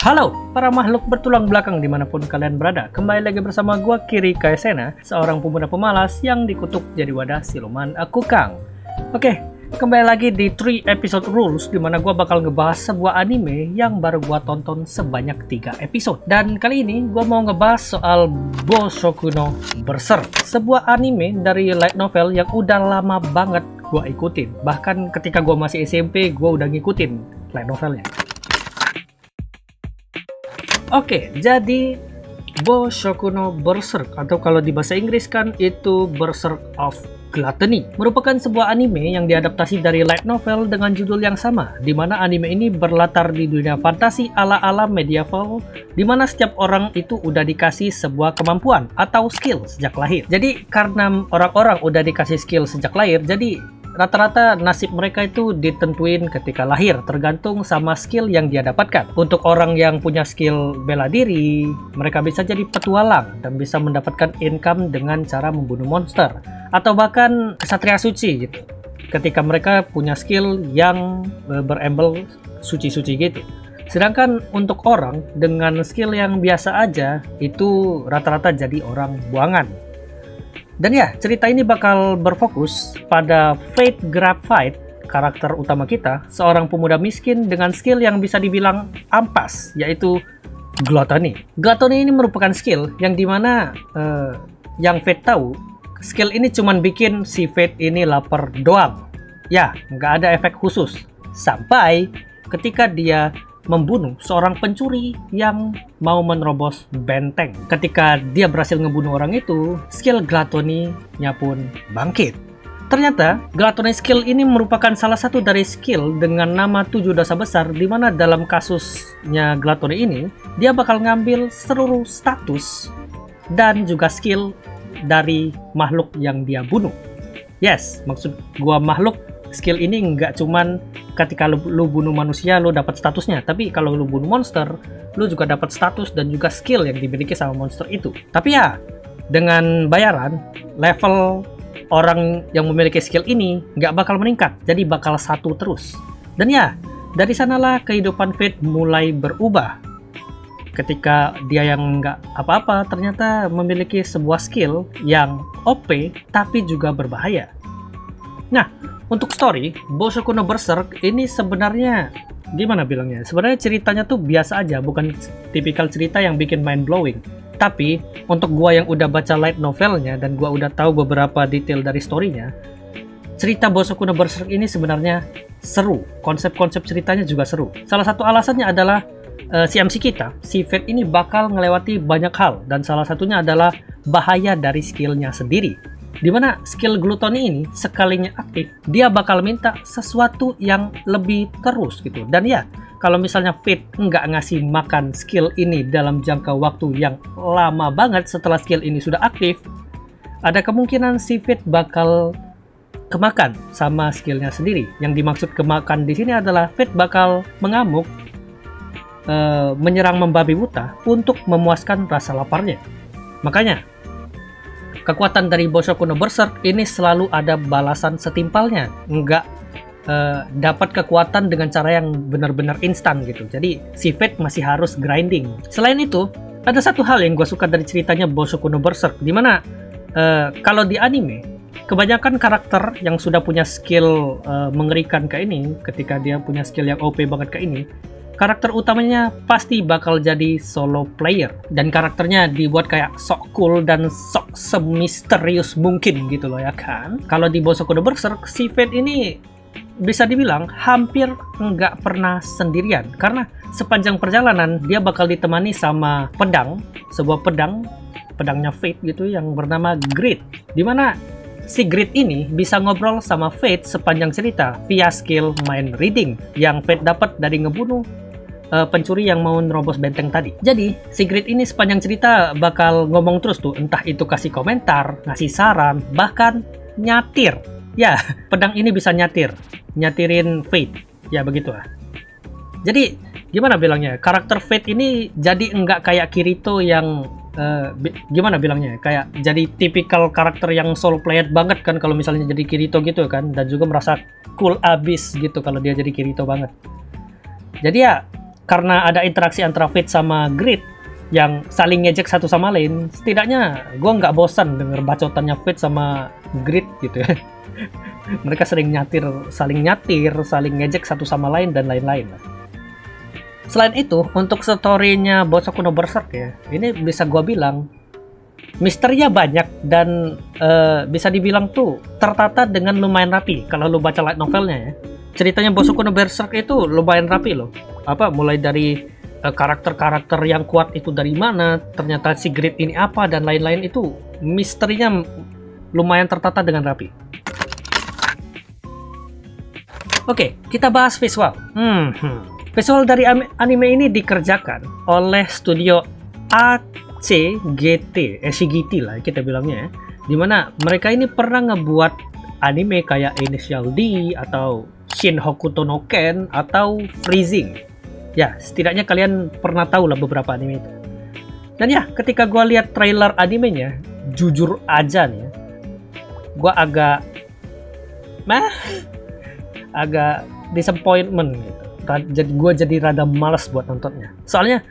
Halo para makhluk bertulang belakang dimanapun kalian berada. Kembali lagi bersama gua Kiri Kaesena, seorang pemuda pemalas yang dikutuk jadi wadah siluman Akukang. Oke, kembali lagi di 3 episode rules, dimana gua bakal ngebahas sebuah anime yang baru gua tonton sebanyak 3 episode. Dan kali ini gua mau ngebahas soal Boshoku no Berserk, sebuah anime dari light novel yang udah lama banget gua ikutin. Bahkan ketika gua masih SMP gua udah ngikutin light novelnya. Oke, jadi Boshoku no Berserk, atau kalau di bahasa Inggris kan itu Berserk of Gluttony, merupakan sebuah anime yang diadaptasi dari light novel dengan judul yang sama, di mana anime ini berlatar di dunia fantasi ala-ala medieval, di mana setiap orang itu udah dikasih sebuah kemampuan atau skill sejak lahir. Jadi karena orang-orang udah dikasih skill sejak lahir, jadi rata-rata nasib mereka itu ditentuin ketika lahir, tergantung sama skill yang dia dapatkan. Untuk orang yang punya skill bela diri, mereka bisa jadi petualang dan bisa mendapatkan income dengan cara membunuh monster, atau bahkan kesatria suci gitu, ketika mereka punya skill yang berembel suci-suci gitu. Sedangkan untuk orang dengan skill yang biasa aja, itu rata-rata jadi orang buangan. Dan ya, cerita ini bakal berfokus pada Fate Graphite, karakter utama kita, seorang pemuda miskin dengan skill yang bisa dibilang ampas, yaitu Gluttony. Gluttony ini merupakan skill yang dimana yang Fate tahu, skill ini cuman bikin si Fate ini lapar doang. Ya, nggak ada efek khusus. Sampai ketika dia membunuh seorang pencuri yang mau menerobos benteng. Ketika dia berhasil ngebunuh orang itu, skill Gluttony-nya pun bangkit. Ternyata, Gluttony skill ini merupakan salah satu dari skill dengan nama 7 dosa besar, di mana dalam kasusnya Gluttony ini, dia bakal ngambil seluruh status dan juga skill dari makhluk yang dia bunuh. Yes, maksud gua makhluk, skill ini nggak cuman ketika lu bunuh manusia lu dapat statusnya, tapi kalau lu bunuh monster lu juga dapat status dan juga skill yang dimiliki sama monster itu. Tapi ya, dengan bayaran, level orang yang memiliki skill ini nggak bakal meningkat, jadi bakal satu terus. Dan ya, dari sanalah kehidupan Fate mulai berubah ketika dia yang nggak apa-apa ternyata memiliki sebuah skill yang OP tapi juga berbahaya. Nah, untuk story, Boshoku no Berserk ini sebenarnya gimana bilangnya? Sebenarnya ceritanya tuh biasa aja, bukan tipikal cerita yang bikin mind blowing. Tapi untuk gua yang udah baca light novelnya dan gua udah tahu beberapa detail dari storynya, cerita Boshoku no Berserk ini sebenarnya seru. Konsep-konsep ceritanya juga seru. Salah satu alasannya adalah si MC kita, si Fate ini bakal ngelewati banyak hal, dan salah satunya adalah bahaya dari skillnya sendiri. Dimana skill Gluttony ini sekalinya aktif, dia bakal minta sesuatu yang lebih terus gitu. Dan ya, kalau misalnya Fate nggak ngasih makan skill ini dalam jangka waktu yang lama banget setelah skill ini sudah aktif, ada kemungkinan si Fate bakal kemakan sama skillnya sendiri. Yang dimaksud kemakan di sini adalah Fate bakal mengamuk, menyerang membabi buta untuk memuaskan rasa laparnya. Makanya kekuatan dari Boshoku no Berserk ini selalu ada balasan setimpalnya, nggak dapat kekuatan dengan cara yang benar-benar instan gitu. Jadi si Fate masih harus grinding. Selain itu, ada satu hal yang gue suka dari ceritanya Boshoku no Berserk, dimana kalau di anime kebanyakan karakter yang sudah punya skill mengerikan kayak ini, ketika dia punya skill yang OP banget kayak ini, karakter utamanya pasti bakal jadi solo player, dan karakternya dibuat kayak sok cool dan sok semisterius mungkin gitu loh ya kan. Kalau di Boshoku no Berserk, si Fate ini bisa dibilang hampir nggak pernah sendirian, karena sepanjang perjalanan dia bakal ditemani sama pedang, sebuah pedangnya Fate gitu yang bernama Grid, dimana si Grid ini bisa ngobrol sama Fate sepanjang cerita via skill mind reading yang Fate dapat dari ngebunuh pencuri yang mau nerobos benteng tadi. Jadi si Grid ini sepanjang cerita bakal ngomong terus tuh, entah itu kasih komentar, ngasih saran, bahkan nyatir. Ya, pedang ini bisa nyatirin Fate. Ya begitulah. Jadi gimana bilangnya, karakter Fate ini jadi enggak kayak Kirito yang gimana bilangnya, kayak jadi tipikal karakter yang solo player banget kan kalau misalnya jadi Kirito gitu kan, dan juga merasa cool abis gitu kalau dia jadi Kirito banget. Jadi ya karena ada interaksi antara Fate sama Grid yang saling ngejek satu sama lain, setidaknya gue nggak bosan denger bacotannya Fate sama Grid gitu ya. Mereka saling nyatir, saling ngejek satu sama lain dan lain-lain. Selain itu, untuk story-nya Bosoku no Berserk ya, ini bisa gue bilang misterinya banyak dan bisa dibilang tuh tertata dengan lumayan rapi kalau lu baca light novelnya ya. Ceritanya Bosoku no Berserk itu lumayan rapi loh. Mulai dari karakter-karakter yang kuat itu dari mana, ternyata si Grid ini apa, dan lain-lain, itu misterinya lumayan tertata dengan rapi. Oke, kita bahas visual. Visual dari anime ini dikerjakan oleh studio ACGT, SCGT lah kita bilangnya ya. Dimana mereka ini pernah ngebuat anime kayak Initial D atau Shin Hokuto no Ken atau Freezing. Ya, setidaknya kalian pernah tahu lah beberapa anime itu. Dan ya, ketika gue lihat trailer animenya, jujur aja nih ya, gue agak disappointment gitu. Gue jadi rada males buat nontonnya. Soalnya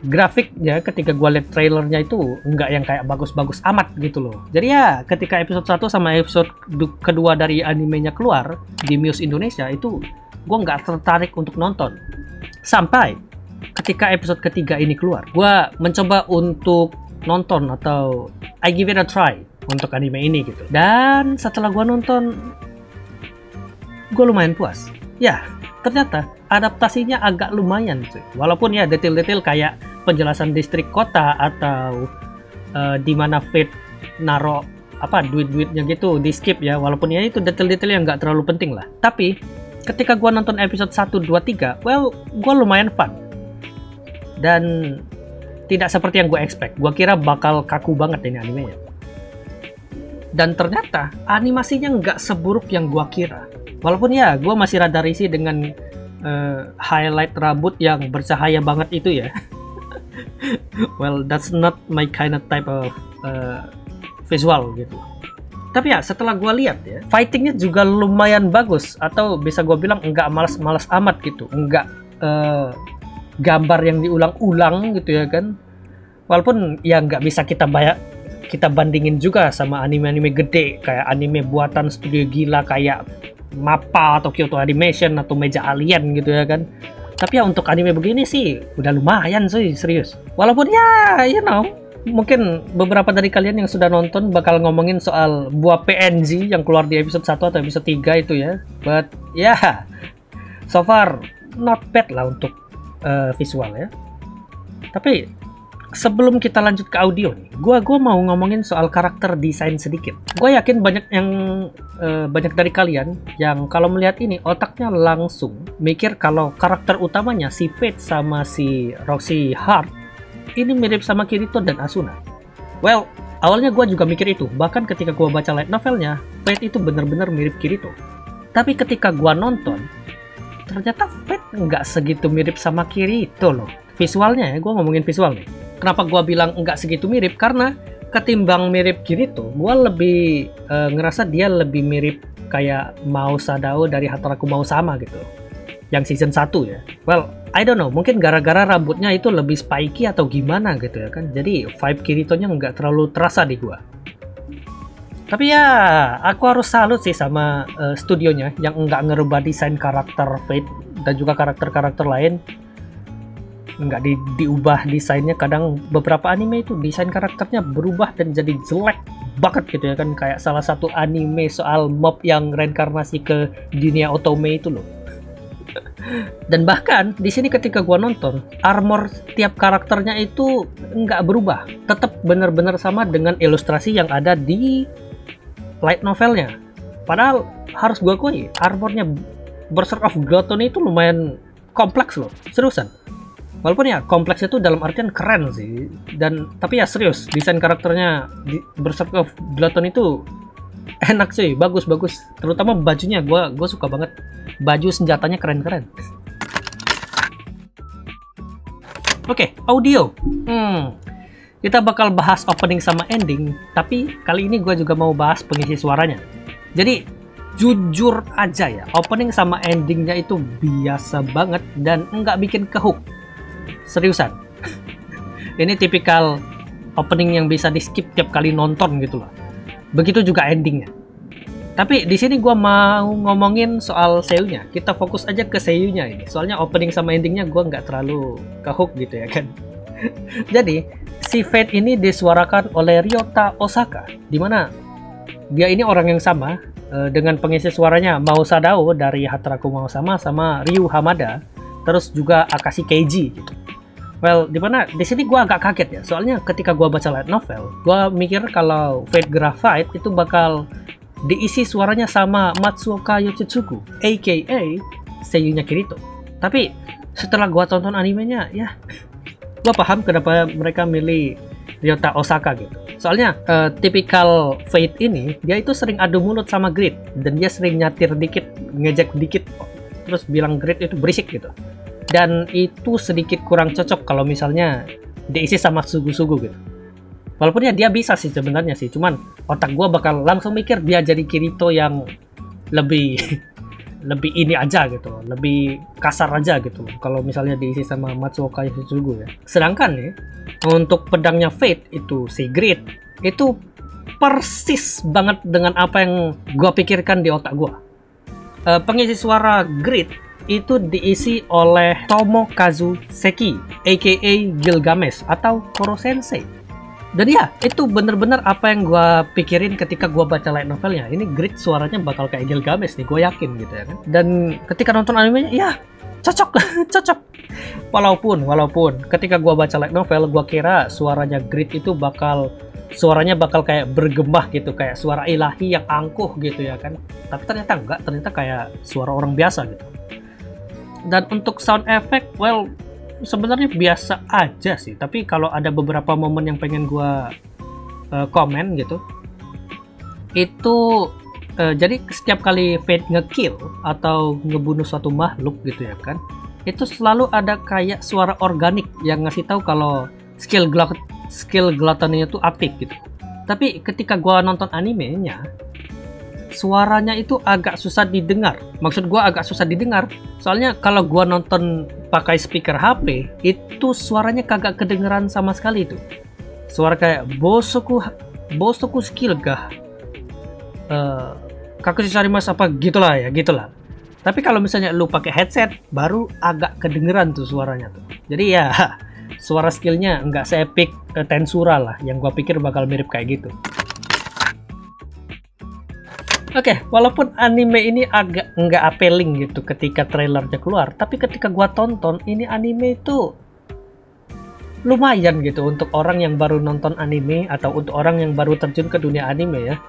grafiknya ketika gue lihat trailernya itu nggak yang kayak bagus-bagus amat gitu loh. Jadi ya ketika episode 1 sama episode kedua dari animenya keluar di Muse Indonesia itu gue nggak tertarik untuk nonton. Sampai ketika episode ketiga ini keluar, gue mencoba untuk nonton atau I give it a try untuk anime ini gitu. Dan setelah gue nonton, gue lumayan puas. Ya, ternyata adaptasinya agak lumayan cuy. Walaupun ya detail-detail kayak penjelasan distrik kota atau di mana Fate naro duit-duitnya gitu di skip ya, walaupun ya itu detail-detail yang nggak terlalu penting lah. Tapi ketika gua nonton episode 1, 2, 3, gua lumayan fun dan tidak seperti yang gue expect. Gua kira bakal kaku banget ini animenya, dan ternyata animasinya nggak seburuk yang gua kira. Walaupun ya gua masih rada risih dengan highlight rambut yang bercahaya banget itu ya. Well, that's not my kind of type of visual gitu. Tapi ya setelah gue lihat ya, fightingnya juga lumayan bagus, atau bisa gue bilang nggak malas-malas amat gitu, nggak gambar yang diulang-ulang gitu ya kan. Walaupun ya nggak bisa kita bandingin juga sama anime-anime gede kayak anime buatan studio gila kayak MAPPA atau Kyoto Animation atau Meja Alien gitu ya kan. Tapi ya untuk anime begini sih udah lumayan sih, serius. Walaupun ya mungkin beberapa dari kalian yang sudah nonton bakal ngomongin soal buah PNG yang keluar di episode 1 atau episode 3 itu ya. But ya, so far not bad lah untuk visual ya. Tapi sebelum kita lanjut ke audio nih, gua mau ngomongin soal karakter desain sedikit. Gue yakin banyak dari kalian yang kalau melihat ini otaknya langsung mikir kalau karakter utamanya si Fate sama si Roxy Hart ini mirip sama Kirito dan Asuna. Well, awalnya gue juga mikir itu. Bahkan ketika gue baca light novelnya, Fate itu benar-benar mirip Kirito. Tapi ketika gue nonton, ternyata Fate nggak segitu mirip sama Kirito loh. Visualnya ya, gue ngomongin visual nih. Kenapa gue bilang nggak segitu mirip? Karena ketimbang mirip Kirito, gue lebih ngerasa dia lebih mirip kayak Mao Sadao dari Hataraku Mau Sama gitu. Yang season 1 ya. Well, I don't know, mungkin gara-gara rambutnya itu lebih spiky atau gimana gitu ya kan. Jadi vibe Kirito-nya nggak terlalu terasa di gua. Tapi ya, aku harus salut sih sama studionya yang nggak ngerubah desain karakter Fate dan juga karakter-karakter lain. Nggak diubah desainnya. Kadang beberapa anime itu desain karakternya berubah dan jadi jelek banget gitu ya kan. Kayak salah satu anime soal mob yang reinkarnasi ke dunia otome itu loh. Dan bahkan di sini ketika gua nonton, armor tiap karakternya itu nggak berubah, tetap benar-benar sama dengan ilustrasi yang ada di light novelnya. Padahal harus gua akui, armornya Berserk of Gluttony itu lumayan kompleks loh, seriusan. Walaupun ya kompleksnya itu dalam artian keren sih, tapi ya serius, desain karakternya di Berserk of Gluttony itu enak sih, bagus. Terutama bajunya, gue suka banget. Baju senjatanya keren-keren. Oke, audio. Kita bakal bahas opening sama ending, tapi kali ini gue juga mau bahas pengisi suaranya. Jadi jujur aja ya, opening sama endingnya itu biasa banget dan nggak bikin kehook. Seriusan. Ini tipikal opening yang bisa di skip tiap kali nonton gitu loh. Begitu juga endingnya. Tapi di sini gue mau ngomongin soal seiyunya. Kita fokus aja ke seiyunya ini. Soalnya opening sama endingnya gue nggak terlalu kehook gitu ya kan. Jadi si Fate ini disuarakan oleh Ryota Osaka, dimana dia ini orang yang sama dengan pengisi suaranya Mao Sadao dari Hataraku Mao sama Ryu Hamada, terus juga Akashi Keiji gitu. Well, dimana di sini gue agak kaget ya, soalnya ketika gue baca light novel, gue mikir kalau Fate Graphite itu bakal diisi suaranya sama Matsuoka Yoshitsugu, aka seiyunya Kirito. Tapi setelah gue tonton animenya, ya gue paham kenapa mereka milih Ryota Osaka gitu. Soalnya tipikal Fate ini, dia itu sering adu mulut sama Grid, dan dia sering nyatir dikit, ngejek dikit, terus bilang Grid itu berisik gitu. Dan itu sedikit kurang cocok kalau misalnya diisi sama Sugu-Sugu gitu. Walaupun ya dia bisa sih sebenarnya sih, cuman otak gue bakal langsung mikir dia jadi Kirito yang lebih lebih ini aja gitu, lebih kasar aja gitu kalau misalnya diisi sama Matsuoka Yoshitsugu ya. Sedangkan nih untuk pedangnya Fate itu si Grid itu persis banget dengan apa yang gue pikirkan di otak gue. Pengisi suara Grid itu diisi oleh Tomokazu Seki, aka Gilgamesh atau Koro Sensei. Dan ya, itu bener-bener apa yang gue pikirin ketika gue baca light novelnya. Ini Grid suaranya bakal kayak Gilgamesh nih, gue yakin gitu ya kan. Dan ketika nonton animenya, ya cocok, cocok. Walaupun ketika gue baca light novel, gue kira suaranya Grid itu suaranya bakal kayak bergema gitu, kayak suara ilahi yang angkuh gitu ya kan. Tapi ternyata enggak, ternyata kayak suara orang biasa gitu. Dan untuk sound effect, well, sebenarnya biasa aja sih. Tapi kalau ada beberapa momen yang pengen gue komen gitu, itu jadi setiap kali Fate nge-kill atau ngebunuh suatu makhluk gitu ya kan, itu selalu ada kayak suara organik yang ngasih tahu kalau skill gluttony itu aktif gitu. Tapi ketika gue nonton animenya, suaranya itu agak susah didengar. Maksud gue agak susah didengar, soalnya kalau gue nonton pakai speaker HP, itu suaranya kagak kedengeran sama sekali itu. Suara kayak bosoku skill gah, kaku cari mas apa gitulah ya, gitulah. Tapi kalau misalnya lu pakai headset, baru agak kedengeran tuh suaranya tuh. Jadi ya suara skillnya nggak se-epic Tensura lah, yang gue pikir bakal mirip kayak gitu. Oke, walaupun anime ini agak nggak appealing gitu ketika trailernya keluar, tapi ketika gua tonton, ini anime itu lumayan gitu untuk orang yang baru nonton anime atau untuk orang yang baru terjun ke dunia anime ya.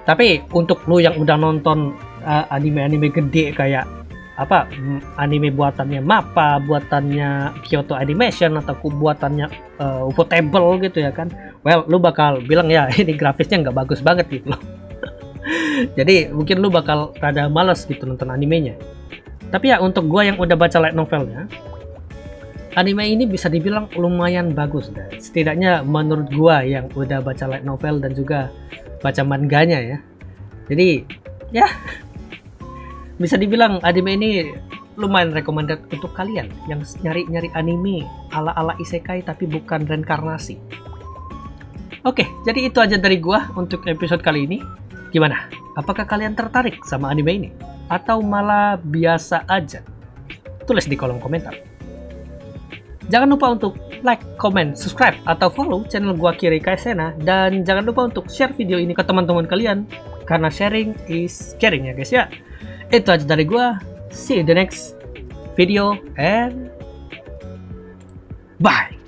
Tapi untuk lu yang udah nonton anime-anime gede kayak apa, anime buatannya MAPPA, buatannya Kyoto Animation atau buatannya Ufotable gitu ya kan, well, lu bakal bilang ya ini grafisnya nggak bagus banget gitu loh. Jadi mungkin lu bakal rada males gitu nonton animenya. Tapi ya untuk gua yang udah baca light novelnya, anime ini bisa dibilang lumayan bagus deh. Setidaknya menurut gua yang udah baca light novel dan juga baca manganya ya. Jadi ya bisa dibilang anime ini lumayan recommended untuk kalian yang nyari-nyari anime ala-ala isekai tapi bukan reinkarnasi. Oke, jadi itu aja dari gua untuk episode kali ini. Gimana? Apakah kalian tertarik sama anime ini? Atau malah biasa aja? Tulis di kolom komentar. Jangan lupa untuk like, comment, subscribe, atau follow channel gua Kiri Kaisena. Dan jangan lupa untuk share video ini ke teman-teman kalian. Karena sharing is caring ya guys ya. Itu aja dari gua. See you in the next video and bye!